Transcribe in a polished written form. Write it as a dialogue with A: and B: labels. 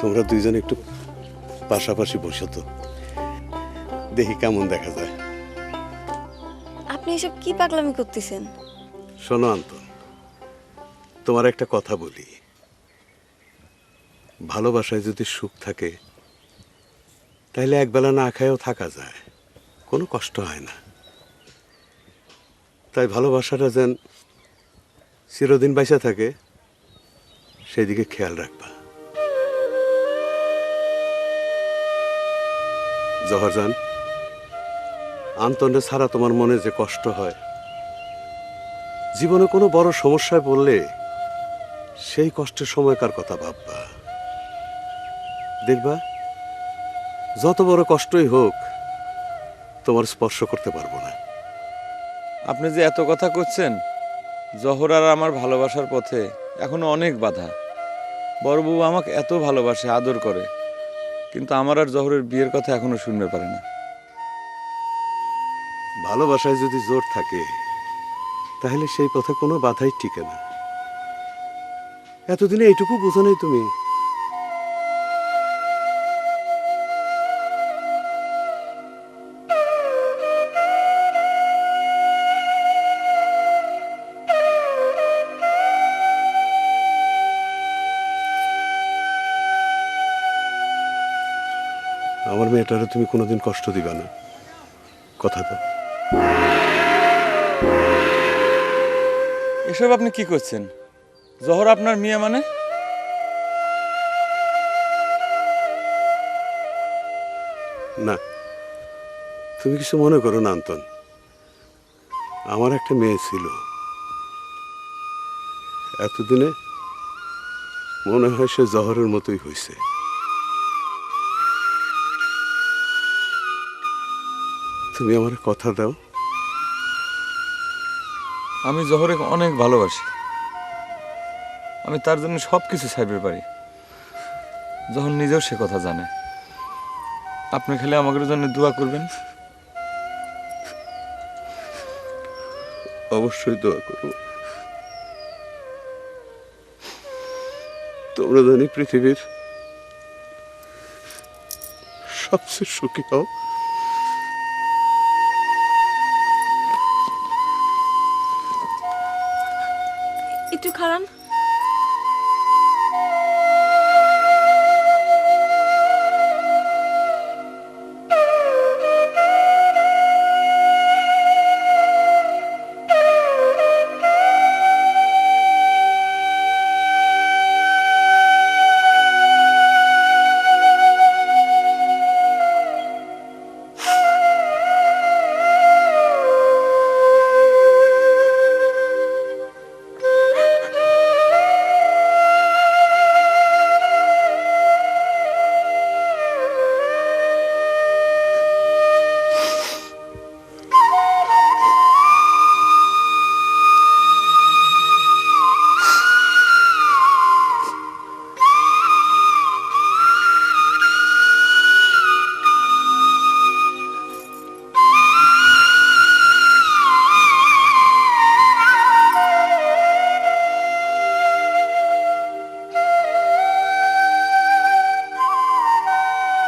A: তোমরা দুইজন একটু পাশাপাশি বসো তো, দেখি কেমন দেখা যায়।
B: আপনি এসব কি পাগলামি করতেছেন?
A: শোনো আন্তন, তোমার একটা কথা বলি, ভালোবাসায় যদি সুখ থাকে তাহলে একবেলা না খায়ও থাকা যায়, কোনো কষ্ট হয় না। তাই ভালোবাসাটা যেন চিরদিন বাইসা থাকে সেই দিকে খেয়াল রাখবা। জহরজান, আন্তনে ছাড়া তোমার মনে যে কষ্ট হয়, জীবনে কোনো বড় সমস্যায় পড়লে সেই কষ্টের সময়কার কথা ভাববা। দেখবা যত বড় কষ্টই হোক তোমার স্পর্শ করতে পারবো না।
C: আপনি যে এত কথা করছেন, জহর আর আমার ভালোবাসার পথে এখনো অনেক বাধা। বড় বউ আমাকে এত ভালোবাসে, আদর করে, কিন্তু আমার আর জহরের বিয়ের কথা এখনো শুনতে পারে না।
A: ভালোবাসায় যদি জোর থাকে তাহলে সেই পথে কোনো বাধাই টিকে না। এতদিনে এইটুকু বুঝো নাই তুমি? আমার মেয়েটারে তুমি কোনোদিন কষ্ট দিবা না, কথা তো।
C: এসব আপনি কি করছেন? জহর আপনার মেয়ে মানে?
A: না, তুমি কিছু মনে করো না আন্তন, আমার একটা মেয়ে ছিল, এতদিনে মনে হয় সে জহরের মতোই হয়েছে। তুমি আমার কথা দাও।
C: আমি জহরে অনেক ভালোবাসি, আমি তার জন্য সব কিছু ছাইবে পারি। যখন নিজেও সে কথা জানে। আপনি খালি আমাদের জন্য দোয়া করবেন।
A: অবশ্যই দোয়া করব, তোমরা জানি পৃথিবীর সবচেয়ে সুখী হও।
B: একটু খারান।